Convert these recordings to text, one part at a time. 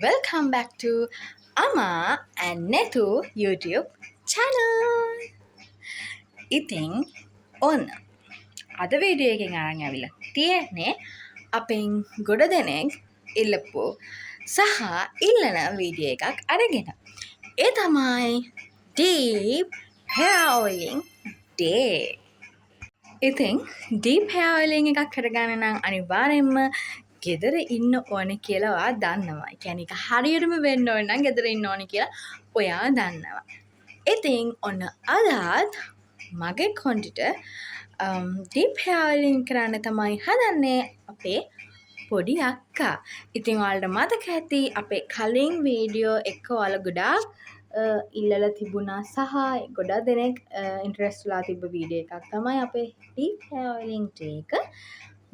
welcome back to Ama and Netu YouTube channel. ඉතින් ඔන්න අද වීඩියෝ එකෙන් අරන් ඇවිල්ලා තියෙන්නේ අපෙන් ගොඩ දෙනෙක් ඉල්ලපු සහ ඉල්ලන වීඩියෝ එකක් අරගෙන. ඒ තමයි deep hair oiling day. ඉතින් deep hair oiling එකක් කරගන්න නම් අනිවාර්යෙන්ම ගෙදර ඉන්න ඕනේ කියලා ඔයා දන්නවා. ඒ කියන්නේ ඒක හරියටම වෙන්න ඕන නම් ගෙදර ඉන්න ඕනේ කියලා ඔයා දන්නවා. ඉතින් ඔන්න අදත් මගේ කොන්ටිට deep hair oiling කරන්න තමයි හදන්නේ අපේ පොඩි අක්කා. ඉතින් ඔයාලට මතක ඇති අපේ කලින් වීඩියෝ එක ඔයාලා ගොඩාක් ඉල්ලලා තිබුණා සහ ගොඩාක් දෙනෙක් ඉන්ටරෙස්ට් වෙලා තිබ්බ වීඩියෝ එකක් තමයි අපේ deep hair oiling day එක.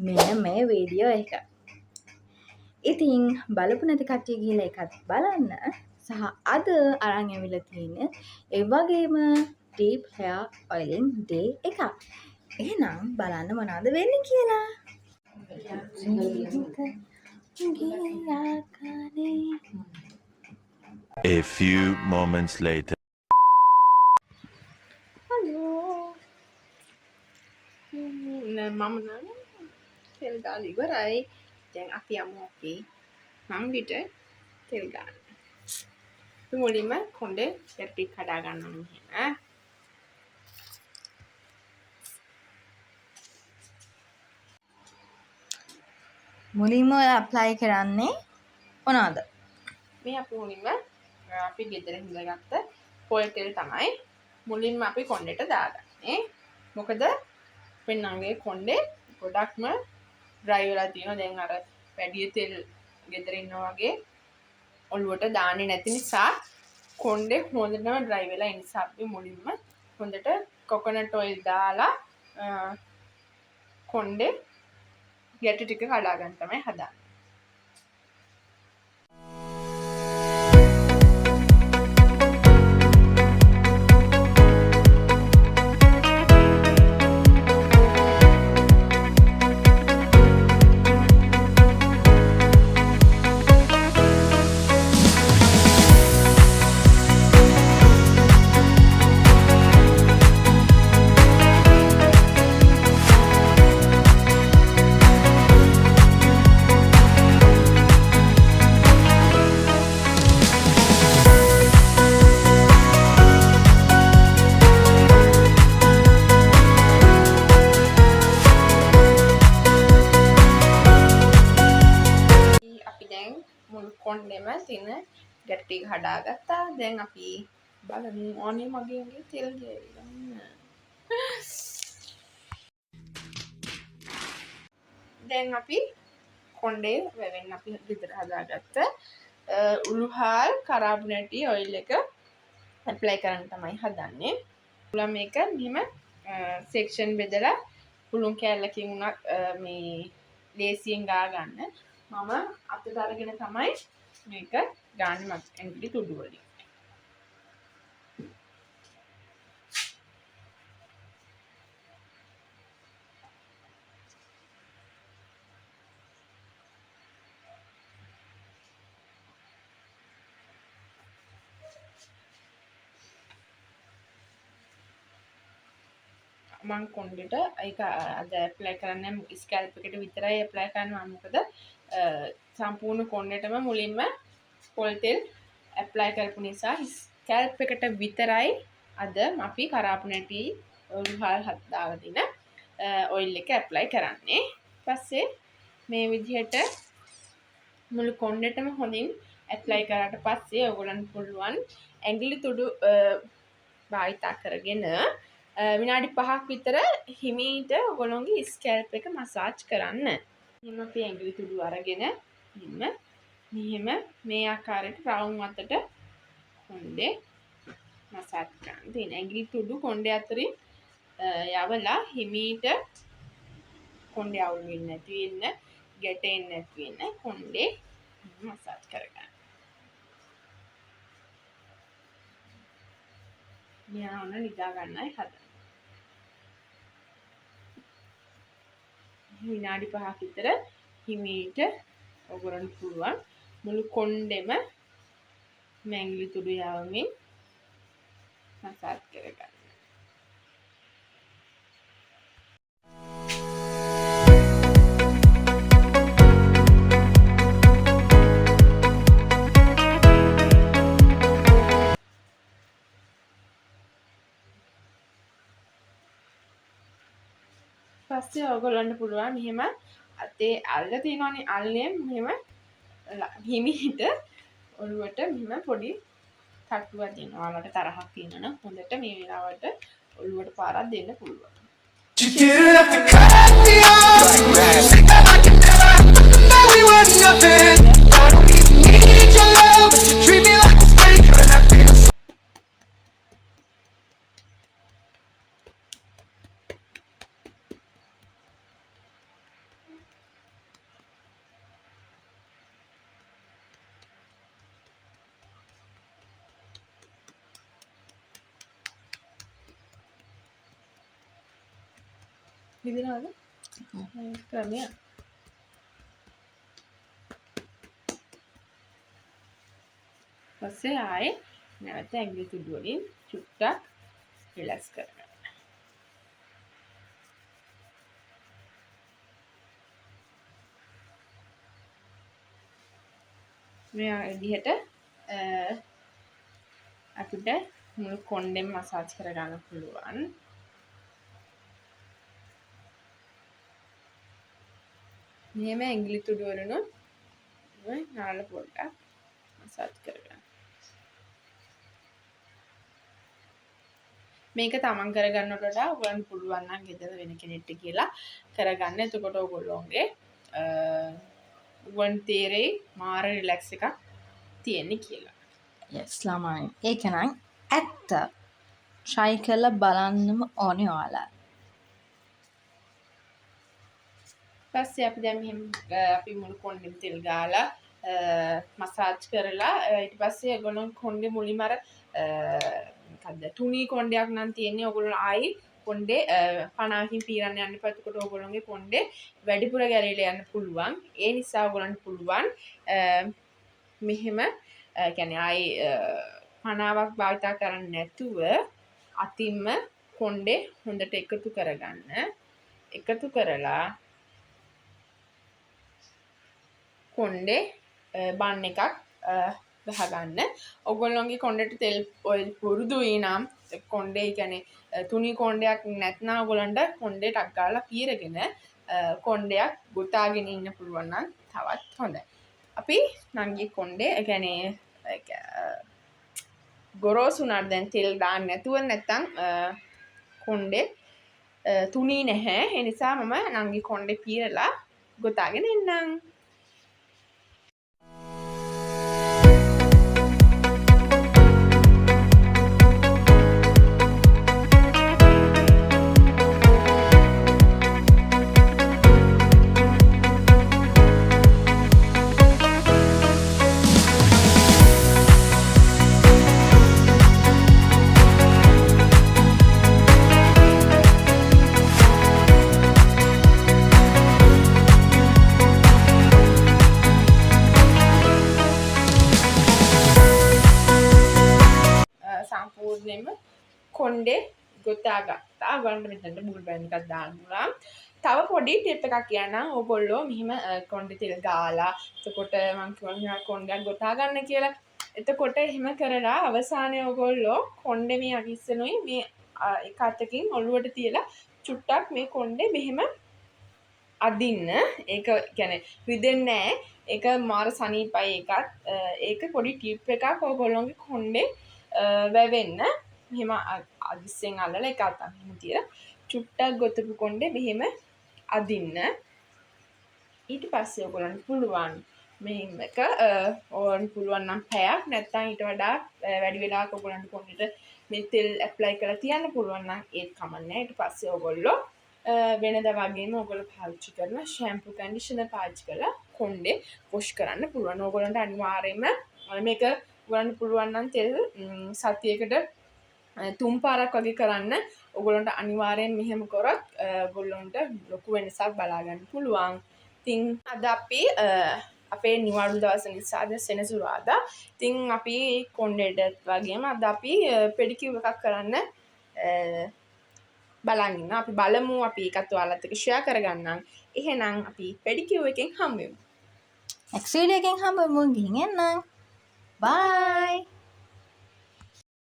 මෙන්න මේ වීඩියෝ එක. ඉතින් බලපු නැති කට්ටිය ගිහලා එකත් බලන්න සහ අද අරන් ඇවිල්ලා තියෙන ඒ වගේම deep hair oiling day එකක්. එහෙනම් බලන්න මොනවද වෙන්නේ කියලා. A few moments later. Hello. මම නම් තෙල් දාලා ඉවරයි. දැන් අපි යමු අපි මංගිට තෙල් ගන්න. මුලින්ම කොණ්ඩේ ටික කඩා ගන්න ඕනේ. මුලින්ම ඇප්ලයි කරන්නේ මොනවද? මේ අපි මුලින්ම අපි ගෙදර හිඳගත්ත පොල් තෙල් තමයි මුලින්ම අපි කොණ්ඩේට දාගන්නේ. මොකද පෙන්නංගේ කොණ්ඩේ ගොඩක්ම ඩ්‍රයි වෙලා තියෙනවා. දැන් අර වැඩි තෙල් ගෙදර ඉන්නා වගේ ඔළුවට දාන්නේ නැති නිසා කොණ්ඩේ හොඳටම ඩ්‍රයි වෙලා ඉන්න නිසා අපි මුලින්ම හොඳට කොකොනට් ඔයිල් දාලා කොණ්ඩේ ගැට ටික කඩා ගන්න තමයි හදන්නේ. කොණ්ඩෙම තින ගැට ටික හදාගත්තා. දැන් අපි බලමු ඕනේ මගේ තෙල් ගෑවිලා. දැන් අපි කොණ්ඩේ වැවෙන්න අපි විතර හදාගත්ත උළුහල් කරාබනටි ඔයිල් එක ඇප්ලයි කරන්න තමයි හදන්නේ. උලා මේක මෙහෙම සෙක්ෂන් බෙදලා පුළුන් කෑල්ලකින් උනත් මේ ලේසියෙන් ගා ගන්න. මම අතට අරගෙන තමයි මේක ගාන්නේ මත් ඇඟිලි තුඩු වලින්. මං කොණ්ඩෙට ඒක අද ඇප්ලයි කරන්නේ ස්කැල්ප් එකට විතරයි ඇප්ලයි කරනවා. මොකද සම්පූර්ණ කොණ්ඩෙටම මුලින්ම පොල් තෙල් ඇප්ලයි කරපු නිසා ස්කැල්ප් එකට විතරයි අද අපි කරාපුනටි උළුහල් දාලා දින ඔයිල් එක ඇප්ලයි කරන්නේ. ඊපස්සේ මේ විදිහට මුළු කොණ්ඩෙටම හොඳින් ඇප්ලයි කරාට පස්සේ ඔයගොල්ලන්ට පුළුවන් ඇඟිලි තුඩු භාවිතා කරගෙන විනාඩි 5ක් විතර හිමීට ඔයගොල්ලෝගේ ස්කැල්ප් එක මසාජ් කරන්න. එහෙනම් අපි ඇඟිලි තුඩු අරගෙන මෙහෙම මේ ආකාරයට රවුම් අතට කොණ්ඩේ මසාජ් කරන්න. ඉතින් ඇඟිලි තුඩු කොණ්ඩේ අතරින් යවලා හිමීට කොණ්ඩේ අවුල් වෙන්නේ නැති වෙන්න, ගැටෙන්නේ නැති වෙන්න කොණ්ඩේ මසාජ් කරගන්න. මෙයාම නිදා ගන්නයි හදන්නේ. විනාඩි 5ක් විතර හිමීට ඔයගොල්ලන්ට පුළුවන් මුළු කොණ්ඩෙම මැංගිලි තුඩු යවමින් මසාජ් කරගන්න. පස්සේ ඔයගොල්ලන්ට පුළුවන් මෙහෙම අතේ අල්ල තියෙනවනේ අල්ලෙන් මෙහෙම හිමිහිට ඔළුවට මෙහෙම පොඩි තට්ටුවක් දෙනවා. ඔයාලට තරහක් තියෙනවා නම් හොඳට මේ වෙලාවට ඔළුවට පාරක් දෙන්න පුළුවන්. You didn't have to cut me off. Say that I can never know we were nothing. I don't even need your love, but you treat me like a stranger, and I feel so. විදිනවද? ක්‍රමය. පස්සේ ආයේ නැවත ඇඟිලි තුඩු වලින් චුට්ටක් relax කරගන්න. මේ විදිහට අපිට මුළු කොණ්ඩෙම මසාජ් කරගන්න පුළුවන්. මෙහෙම ඇඟිලි තුඩු වලුණු නාල පොඩ්ඩක් මසාජ් කරගන්න. මේක තමන් කරගන්නට වඩා ඔයගොල්ලන්ට පුළුවන් නම් ගෙදර වෙන කෙනෙක්ට කියලා කරගන්න. එතකොට ඔයගොල්ලෝගේ ඔයගොල්ලන් තේරෙයි මාර රිලැක්ස් එකක් තියෙන්නේ කියලා. yes ළමයි ඒක නම් ඇත්ත try කරලා බලන්නම ඕනේ ඔයාලා. පස්සේ අපි දැන් මෙහෙම අපි මුළු කොණ්ඩෙම තෙල් ගාලා මසාජ් කරලා ඊට පස්සේ ඔයගොල්ලෝ කොණ්ඩේ මුලින්ම අර මොකද්ද තුනී කොණ්ඩයක් නම් තියෙන්නේ. ඔයගොල්ලෝ ආයි කොණ්ඩේ 50කින් පීරන්න යන්න එපා. එතකොට ඔයගොල්ලෝගේ කොණ්ඩේ වැඩිපුර ගැලවිලා යන්න පුළුවන්. ඒ නිසා ඔයගොල්ලන්ට පුළුවන් මෙහෙම කියන්නේ ආයි 50ක් භාවිතා කරන්නේ නැතුව අතින්ම කොණ්ඩේ හොඳට එකතු කරගන්න. එකතු කරලා කොණ්ඩේ බන් එකක් ගහගන්න. ඔයගොල්ලෝගේ කොණ්ඩේට තෙල් ඔයිල් පුරුදුයි නම් කොණ්ඩේ කියන්නේ තුනී කොණ්ඩයක් නැත්නම් ඔයගොල්ලන්ට කොණ්ඩේ ටක් ගාලා පීරගෙන කොණ්ඩයක් ගොතාගෙන ඉන්න පුළුවන් නම් තවත් හොඳයි. අපි නංගි කොණ්ඩේ කියන්නේ ගොරෝසු උනාට දැන් තෙල් දාන්න නැතුව නැත්තම් කොණ්ඩේ තුනී නැහැ. ඒ නිසා මම නංගි කොණ්ඩේ පීරලා ගොතාගෙන එන්නම්. සම්පූර්ණයෙන්ම කොණ්ඩේ ගොතාගත්තා. ඔයගොල්ලන්ට මෙතනට බුල් බෑන් එකක් දාන්න පුළුවන්. තව පොඩි ටිප් එකක් කියන්නම්. ඔයගොල්ලෝ මෙහිම කොණ්ඩේ තෙල් ගාලා එතකොට මම කියනවා කොණ්ඩයක් ගොතා ගන්න කියලා. එතකොට එහෙම කරලා අවසානයේ ඔයගොල්ලෝ කොණ්ඩේ මේ අගිස්සනුයි මේ එක අතකින් ඔළුවට තියලා චුට්ටක් මේ කොණ්ඩේ මෙහෙම අදින්න. ඒක කියන්නේ රිදෙන්නේ නැහැ. ඒක මාර සනීපයි එකත්. ඒක පොඩි ටිප් එකක් ඔයගොල්ලෝගේ කොණ්ඩේ වැවෙන්න. මෙහෙම අදිස්සෙන් අල්ලලා එක අතක් මෙහෙම තියලා චුට්ටක් ගොතපු කොණ්ඩේ මෙහෙම අදින්න. ඊට පස්සේ ඔයගොල්ලන්ට පුළුවන් මෙහෙම එක ඕන් පුළුවන් නම් පැයක් නැත්නම් ඊට වඩා වැඩි වෙලාවක ඔයගොල්ලන්ට කොණ්ඩේට මේ තෙල් ඇප්ලයි කරලා තියන්න පුළුවන් නම් ඒත් කමන්නේ. ඊට පස්සේ ඔයගොල්ලෝ වෙනදා වගේම ඔයගොල්ලෝ පාවිච්චි කරන ෂැම්පූ කන්ඩිෂනර් පාවිච්චි කරලා කොණ්ඩේ වොෂ් කරන්න පුළුවන්. ඔයගොල්ලන්ට අනිවාර්යයෙන්ම මේක ඔයගොල්ලන්ට පුළුවන් නම් තෙල් සතියකට 3 පාරක් වගේ කරන්න. ඔයගොල්ලන්ට අනිවාර්යෙන් මෙහෙම කරොත් ඔයගොල්ලන්ට ලොකු වෙනසක් බලා ගන්න පුළුවන්. ඉතින් අද අපි අපේ නිවාඩු දවස නිසාද සෙනසුරාදා. ඉතින් අපි කොණ්ඩෙටත් වගේම අද අපි පෙඩිකියුර් එකක් කරන්න බලන් ඉන්න. අපි බලමු අපි ඒකත් ඔයාලත් එක්ක ෂෙයා කරගන්නම්. එහෙනම් අපි පෙඩිකියුර් එකෙන් හම්බෙමු. next video එකෙන් හම්බෙමු. ගිහින් එන්නම්. bye